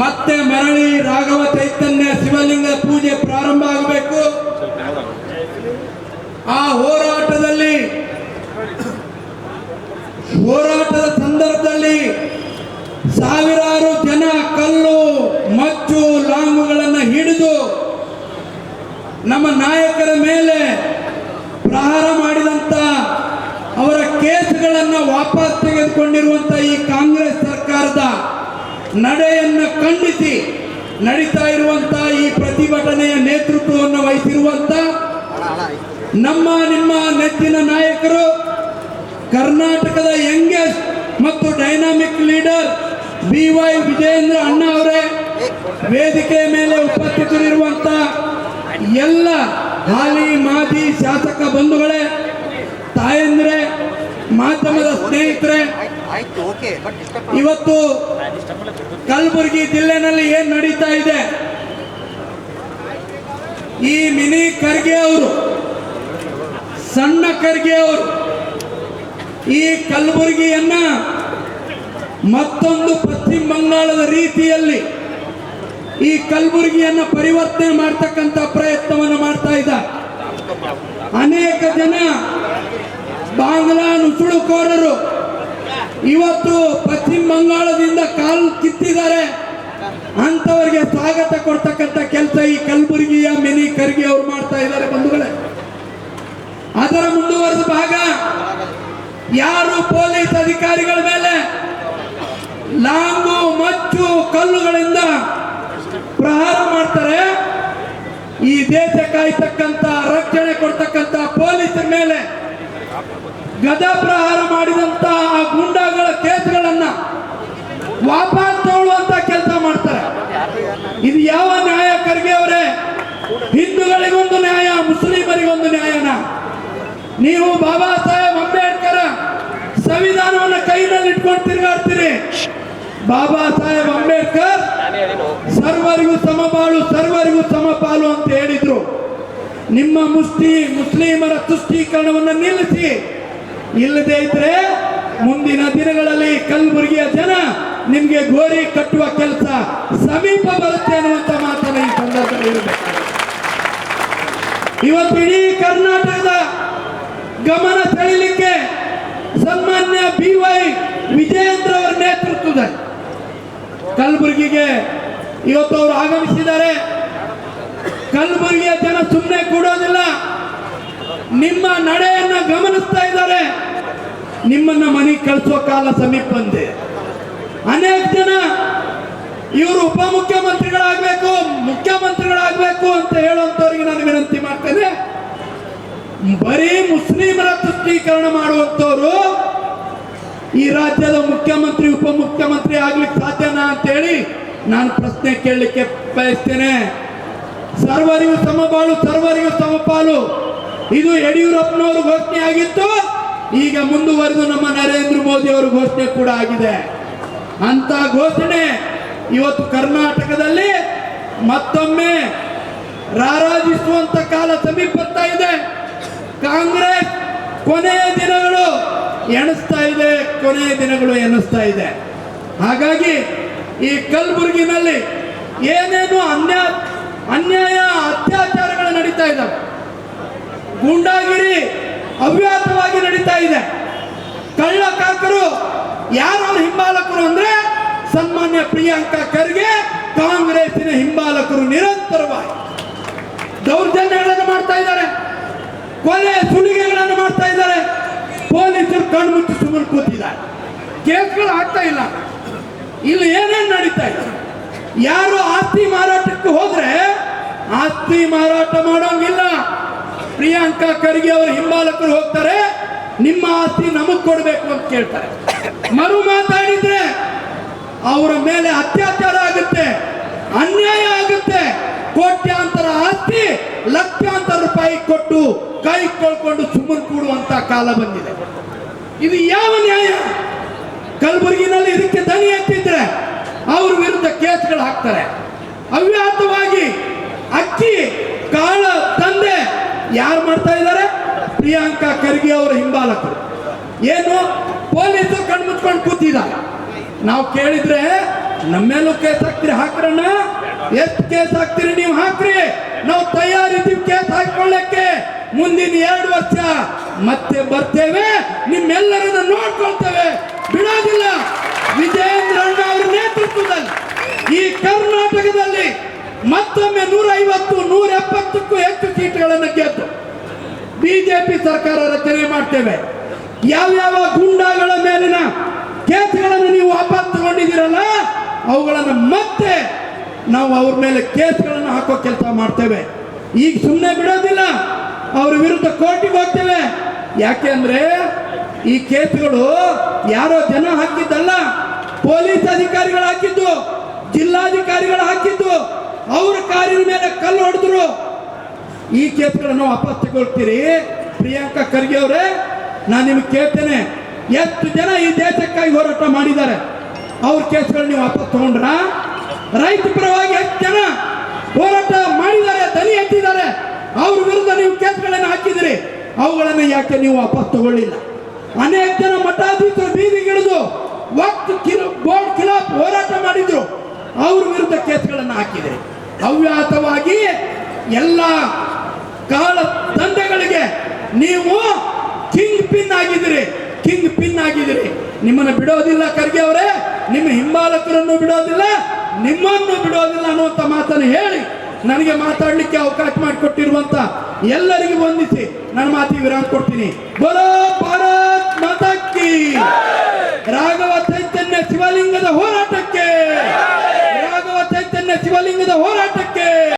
ಮತ್ತೆ ಮರಳಿ ರಾಘವ ಚೈತನ್ಯ ಶಿವಲಿಂಗ ಪೂಜೆ ಪ್ರಾರಂಭ ಆಗಬೇಕು. ಆ ಹೋರಾಟದ ಸಂದರ್ಭದಲ್ಲಿ ಸಾವಿರಾರು ಜನ ಕಲ್ಲು ಮಚ್ಚು ಲಾಂಗುಗಳನ್ನು ಹಿಡಿದು ನಮ್ಮ ನಾಯಕರ ಮೇಲೆ ಪ್ರಹಾರ ಮಾಡಿದಂತ ಅವರ ಕೇಸುಗಳನ್ನು ವಾಪಸ್ ತೆಗೆದುಕೊಂಡಿರುವಂತ ಈ ಕಾಂಗ್ರೆಸ್ ಸರ್ಕಾರದ ನಡೆಯನ್ನು ಖಂಡಿಸಿ ನಡೀತಾ ಇರುವಂತ ಈ ಪ್ರತಿಭಟನೆಯ ನೇತೃತ್ವವನ್ನು ವಹಿಸಿರುವಂತ ನಿಮ್ಮ ನೆಚ್ಚಿನ ನಾಯಕರು, ಕರ್ನಾಟಕದ ಯಂಗೆಸ್ಟ್ ಮತ್ತು ಡೈನಾಮಿಕ್ ಲೀಡರ್ BY ವಿಜಯೇಂದ್ರ ಅಣ್ಣ ಅವರೇ, ವೇದಿಕೆಯ ಮೇಲೆ ಉಪಸ್ಥಿತರಿರುವಂತ ಎಲ್ಲ ಹಾಲಿ ಮಾಜಿ ಶಾಸಕ ಬಂಧುಗಳೇ, ತಾಯಂದ್ರೆ, ಮಾಧ್ಯಮದ ಸ್ನೇಹಿತರೆ, ಇವತ್ತು ಕಲಬುರಗಿ ಜಿಲ್ಲೆನಲ್ಲಿ ಏನ್ ನಡೀತಾ ಇದೆ, ಈ ಮಿನಿ ಖರ್ಗೆ ಅವರು, ಸಣ್ಣ ಖರ್ಗೆ ಅವರು ಈ ಕಲಬುರಗಿಯನ್ನ ಮತ್ತೊಂದು ಪಶ್ಚಿಮ ಬಂಗಾಳದ ರೀತಿಯಲ್ಲಿ ಈ ಕಲಬುರಗಿಯನ್ನ ಪರಿವರ್ತನೆ ಮಾಡ್ತಕ್ಕಂಥ ಪ್ರಯತ್ನವನ್ನು ಮಾಡ್ತಾ ಇದ್ದಾರೆ. ಅನೇಕ ಜನ ಬಾಂಗ್ಲಾ ನುಸುಳುಕೋರರು ಇವತ್ತು ಪಶ್ಚಿಮ ಬಂಗಾಳದಿಂದ ಕಾಲು ಕಿತ್ತಿದ್ದಾರೆ. ಅಂತವರಿಗೆ ಸ್ವಾಗತ ಕೊಡ್ತಕ್ಕಂಥ ಕೆಲಸ ಈ ಕಲಬುರಗಿಯ ಮಿನಿ ಖರ್ಗೆ ಅವರು ಮಾಡ್ತಾ ಇದ್ದಾರೆ ಬಂಧುಗಳೇ. ಅದರ ಮುಂದುವರೆದ ಭಾಗ, ಯಾರು ಪೊಲೀಸ್ ಅಧಿಕಾರಿಗಳ ಮೇಲೆ ಲಾಂಗು ಮಚ್ಚು ಕಲ್ಲುಗಳಿಂದ ಪ್ರಹಾರ ಮಾಡ್ತಾರೆ, ಈ ದೇಶ ಕಾಯ್ತಕ್ಕಂಥ ರಕ್ಷಣೆ ಕೊಡ್ತಕ್ಕಂಥ ಪೊಲೀಸರ ಮೇಲೆ ಗದ ಪ್ರಹಾರ ಮಾಡಿದಂತ ಆ ಗುಂಡಾಗಳ ಕೇಸ್ಗಳನ್ನ ವಾಪಸ್ ತಗೊಳ್ಳುವಂತ ಕೆಲಸ ಮಾಡ್ತಾರೆ. ಇದು ಯಾವ ನ್ಯಾಯ ಖರ್ಗೆ ಅವರೇ? ಹಿಂದೂಗಳಿಗೊಂದು ನ್ಯಾಯ, ಮುಸ್ಲಿಮರಿಗೊಂದು ನ್ಯಾಯನ? ನೀವು ಬಾಬಾ ಸಾಹೇಬ್ ಅಂಬೇಡ್ಕರ್ ಸಂವಿಧಾನವನ್ನು ಕೈನಲ್ಲಿ ಇಟ್ಕೊಂಡು ತಿರುಗಾಡ್ತೀರಿ. ಬಾಬಾ ಸಾಹೇಬ್ ಅಂಬೇಡ್ಕರ್ ಸರ್ವರಿಗೂ ಸಮಬಾಳು, ಸರ್ವರಿಗೂ ಸಮಪಾಲು ಅಂತ ಹೇಳಿದ್ರು. ನಿಮ್ಮ ಮುಸ್ಲಿಮರ ತುಷ್ಟೀಕರಣವನ್ನು ನಿಲ್ಲಿಸಿ, ಇಲ್ಲದೆ ಇದ್ರೆ ಮುಂದಿನ ದಿನಗಳಲ್ಲಿ ಕಲಬುರಗಿಯ ಜನ ನಿಮ್ಗೆ ಗೋರಿ ಕಟ್ಟುವ ಕೆಲಸ ಸಮೀಪ ಬರುತ್ತೆ ಅನ್ನುವಂತ ಮಾತನ್ನು ಈ ಸಂದರ್ಭದಲ್ಲಿ ಇರಬೇಕು. ಇವತ್ತು ಇಡೀ ಕರ್ನಾಟಕದ ಗಮನ ಸೆಳೆಯಲಿಕ್ಕೆ ಸನ್ಮಾನ್ಯ BY ವಿಜಯೇಂದ್ರ ಅವರ ನೇತೃತ್ವದ ಕಲಬುರಗಿಗೆ ಇವತ್ತು ಅವರು ಆಗಮಿಸಿದ್ದಾರೆ. ಕಲಬುರಗಿಯ ಜನ ಸುಮ್ಮನೆ ಕೂಡೋದಿಲ್ಲ, ನಿಮ್ಮ ನಡೆಯನ್ನ ಗಮನಿಸ್ತಾ ಇದ್ದಾರೆ. ನಿಮ್ಮನ್ನ ಮನೆಗೆ ಕಳಿಸೋ ಕಾಲ ಸಮೀಪ ಬಂದಿದೆ. ಅನೇಕ ಜನ ಇವರು ಉಪಮುಖ್ಯಮಂತ್ರಿಗಳಾಗಬೇಕು, ಮುಖ್ಯಮಂತ್ರಿಗಳಾಗಬೇಕು ಅಂತ ಹೇಳುವಂತವರಿಗೆ ನಾನು ವಿನಂತಿ ಮಾಡ್ತೇನೆ. ಬರೀ ಮುಸ್ಲಿಮರ ತುಷ್ಟೀಕರಣ ಮಾಡುವಂತವರು ಈ ರಾಜ್ಯದ ಮುಖ್ಯಮಂತ್ರಿ ಉಪಮುಖ್ಯಮಂತ್ರಿ ಆಗ್ಲಿಕ್ಕೆ ಸಾಧ್ಯನಾ ಅಂತೇಳಿ ನಾನು ಪ್ರಶ್ನೆ ಕೇಳಲಿಕ್ಕೆ ಬಯಸ್ತೇನೆ. ಸರ್ವರಿಗೂ ಸಮಬಾಳು, ಸರ್ವರಿಗೂ ಸಮಪಾಲು, ಇದು ಯಡಿಯೂರಪ್ಪನವರು ಘೋಷಣೆ ಆಗಿತ್ತು. ಈಗ ಮುಂದುವರೆದು ನಮ್ಮ ನರೇಂದ್ರ ಮೋದಿ ಅವರು ಘೋಷಣೆ ಕೂಡ ಆಗಿದೆ. ಅಂತ ಘೋಷಣೆ ಇವತ್ತು ಕರ್ನಾಟಕದಲ್ಲಿ ಮತ್ತೊಮ್ಮೆ ರಾರಾಜಿಸುವಂತ ಕಾಲ ಸಮೀಪತ್ತಾ ಇದೆ. ಕಾಂಗ್ರೆಸ್ ಕೊನೆಯ ದಿನಗಳು ಎಣಿಸ್ತಾ ಇದೆ. ಹಾಗಾಗಿ ಈ ಕಲಬುರಗಿನಲ್ಲಿ ಏನೇನು ಅನ್ಯಾಯ ಅತ್ಯಾಚಾರಗಳು ನಡೀತಾ ಇದ್ದಾವೆ, ಗೂಂಡಾಗಿರಿ ಅವ್ಯಾತವಾಗಿ ನಡೀತಾ ಇದೆ. ಕಳ್ಳಕಾಕರು ಯಾರು ಹಿಂಬಾಲಕರು ಅಂದ್ರೆ ಸನ್ಮಾನ್ಯ ಪ್ರಿಯಾಂಕಾ ಖರ್ಗೆ ಕಾಂಗ್ರೆಸ್ಸಿನ ಹಿಂಬಾಲಕರು ನಿರಂತರವಾಗಿ ದೌರ್ಜನ್ಯಗಳನ್ನು ಮಾಡ್ತಾ ಇದ್ದಾರೆ, ಕೊಲೆ ಸುಲಿಗೆಗಳನ್ನು ಮಾಡ್ತಾ ಇದ್ದಾರೆ. ಪೊಲೀಸರು ಕಣ್ಮುಚ್ಚಿ ಸುಮ್ಮನೆ ಕೂತಿದ್ದಾರೆ, ಕೇಸ್ಗಳು ಆಗ್ತಾ ಇಲ್ಲ. ಇಲ್ಲಿ ಏನೇನು ನಡೀತಾ ಇದೆ? ಯಾರು ಆಸ್ತಿ ಮಾರಾಟಕ್ಕೆ ಹೋದ್ರೆ ಆಸ್ತಿ ಮಾರಾಟ ಮಾಡೋಂಗಿಲ್ಲ. ಪ್ರಿಯಾಂಕಾ ಖರ್ಗೆ ಅವರ ಹಿಂಬಾಲಕರು ಹೋಗ್ತಾರೆ, ನಿಮ್ಮ ಆಸ್ತಿ ನಮಗ್ ಕೊಡ್ಬೇಕು ಅಂತ ಕೇಳ್ತಾರೆ. ಮರು ಮಾತಾಡಿದ್ರೆ ಅವರ ಮೇಲೆ ಅತ್ಯಾಚಾರ ಆಗುತ್ತೆ, ಅನ್ಯಾಯ ಆಗುತ್ತೆ. ಕೋಟ್ಯಾಂತರ ಆಸ್ತಿ ಲಕ್ಷಾಂತರ ರೂಪಾಯಿ ಕೊಟ್ಟು ಕೈ ಕೊಳ್ಕೊಂಡು ಸುಮ್ಮನೆ ಕೂಡುವಂತ ಕಾಲ ಬಂದಿದೆ. ಇದು ಯಾವ ನ್ಯಾಯ? ಕಲಬುರಗಿನಲ್ಲಿ ಇದಕ್ಕೆ ದನಿ ಎತ್ತಿದ್ರೆ ಅವ್ರ ವಿರುದ್ಧ ಕೇಸ್ಗಳು ಹಾಕ್ತಾರೆ. ಅವ್ಯಾತವಾಗಿ ಅಕ್ಕಿ ಕಾಳ ದಂಧೆ ಯಾರು ಮಾಡ್ತಾ ಇದ್ದಾರೆ? ಪ್ರಿಯಾಂಕಾ ಖರ್ಗೆ ಅವರ ಹಿಂಬಾಲಕರು. ಏನು ಪೊಲೀಸರು ಕಣ್ಮುಚ್ಕೊಂಡು ಕೂತಿದ್ದಾರೆ. ನಾವು ಕೇಳಿದ್ರೆ ನಮ್ಮೇಲೂ ಕೇಸ್ ಹಾಕ್ತಿರಿ, ಹಾಕ್ರಣ್ಣ. ಎಷ್ಟು ಕೇಸ್ ಹಾಕ್ತಿರಿ ನೀವು ಹಾಕ್ರಿ, ನಾವು ತಯಾರಿದ್ದೀವಿ ಕೇಸ್ ಹಾಕೊಳ್ಳಕ್ಕೆ. ಮುಂದಿನ 2 ವರ್ಷ ಮತ್ತೆ ಬರ್ತೇವೆ, ನಿಮ್ಮೆಲ್ಲರನ್ನ ನೋಡ್ಕೊಳ್ತೇವೆ, ಬಿಡೋದಿಲ್ಲ. ವಿಜಯೇಂದ್ರ ಅಣ್ಣ ಅವರ ನೇತೃತ್ವದಲ್ಲಿ ಈ ಕರ್ನಾಟಕದಲ್ಲಿ ಮತ್ತೊಮ್ಮೆ 150-170ಕ್ಕೂ ಹೆಚ್ಚು ಸೀಟ್ಗಳನ್ನು ಗೆದ್ದು ಬಿಜೆಪಿ ಸರ್ಕಾರ ರಚನೆ ಮಾಡ್ತೇವೆ. ಯಾವ್ಯಾವ ಗುಂಡಾಗಳ ಮೇಲಿನ ಕೇಸ್ಗಳನ್ನು ನೀವು ವಾಪಸ್ ತಗೊಂಡಿದ್ದೀರಲ್ಲ, ಅವುಗಳನ್ನು ಮತ್ತೆ ನಾವು ಅವ್ರ ಮೇಲೆ ಕೇಸ್ಗಳನ್ನು ಹಾಕೋ ಕೆಲಸ ಮಾಡ್ತೇವೆ. ಈಗ ಸುಮ್ಮನೆ ಬಿಡೋದಿಲ್ಲ, ಅವ್ರ ವಿರುದ್ಧ ಕೋರ್ಟಿಗೆ ಹೋಗ್ತೇವೆ. ಯಾಕೆ ಅಂದ್ರೆ ಈ ಕೇಸ್ಗಳು ಯಾರೋ ಜನ ಹಾಕಿದ್ದಲ್ಲ, ಪೊಲೀಸ್ ಅಧಿಕಾರಿಗಳು ಹಾಕಿದ್ದು, ಜಿಲ್ಲಾಧಿಕಾರಿಗಳು ಹಾಕಿದ್ದು. ಅವ್ರ ಕಾರಿನ ಮೇಲೆ ಕಲ್ಲು ಹೊಡೆದ್ರು. ಈ ಕೇಸ್ಗಳನ್ನು ವಾಪಸ್ ತಗೊಳ್ತೀರಿ? ಪ್ರಿಯಾಂಕಾ ಖರ್ಗೆ ಅವರೇ, ನಾನು ನಿಮಗೆ ಕೇಳ್ತೇನೆ, ಎಷ್ಟು ಜನ ಈ ದೇಶಕ್ಕಾಗಿ ಹೋರಾಟ ಮಾಡಿದ್ದಾರೆ? ಅವ್ರ ಕೇಸ್ಗಳನ್ನ ನೀವು ವಾಪಸ್ ತಗೊಂಡ್ರ? ರೈತ ಪರವಾಗಿ ಎಷ್ಟು ಜನ ಹೋರಾಟ ಮಾಡಿದ್ದಾರೆ, ದನಿ ಎತ್ತಿದ್ದಾರೆ, ಅವ್ರ ವಿರುದ್ಧ ನೀವು ಕೇಸ್ಗಳನ್ನು ಹಾಕಿದಿರಿ, ಅವುಗಳನ್ನು ಯಾಕೆ ನೀವು ವಾಪಸ್ ತಗೊಳ್ಳಿಲ್ಲ? ಅನೇಕ ಜನ ಮಠಾಧೀಶರು ಬೀದಿಗಿಳಿದು ವಕ್ತ್ ಬೋರ್ಡ್ ಖಿಲಾಫ್ ಹೋರಾಟ ಮಾಡಿದ್ರು, ಅವ್ರ ವಿರುದ್ಧ ಕೇಸ್ಗಳನ್ನು ಹಾಕಿದಿರಿ. ಅವ್ಯಾತವಾಗಿ ಎಲ್ಲ ಕಾಳ ದಂಧೆಗಳಿಗೆ ನೀವು ಕಿಂಗ್ ಪಿನ್ ಆಗಿದ್ದೀರಿ, ಕಿಂಗ್ ಪಿನ್ ಆಗಿದ್ದೀರಿ. ನಿಮ್ಮನ್ನು ಬಿಡೋದಿಲ್ಲ ಖರ್ಗೆ ಅವರೇ, ನಿಮ್ಮ ಹಿಂಬಾಲಕರನ್ನು ಬಿಡೋದಿಲ್ಲ, ನಿಮ್ಮನ್ನು ಬಿಡೋದಿಲ್ಲ ಅನ್ನುವಂಥ ಮಾತನ್ನು ಹೇಳಿ ನನಗೆ ಮಾತಾಡಲಿಕ್ಕೆ ಅವಕಾಶ ಮಾಡಿಕೊಟ್ಟಿರುವಂತ ಎಲ್ಲರಿಗೂ ವಂದಿಸಿ ನನ್ನ ಮಾತಿಗೆ ವಿರಾಮ ಕೊಡ್ತೀನಿ. ಬೋಲೋ ಭಾರತ್ ಮಾತಾ ಕಿ. ರಾಘವ ಚೈತನ್ಯ ಶಿವಲಿಂಗದ ಹೋರಾಟಕ್ಕೆ, ರಾಘವ ಚೈತನ್ಯ ಶಿವಲಿಂಗದ ಹೋರಾಟ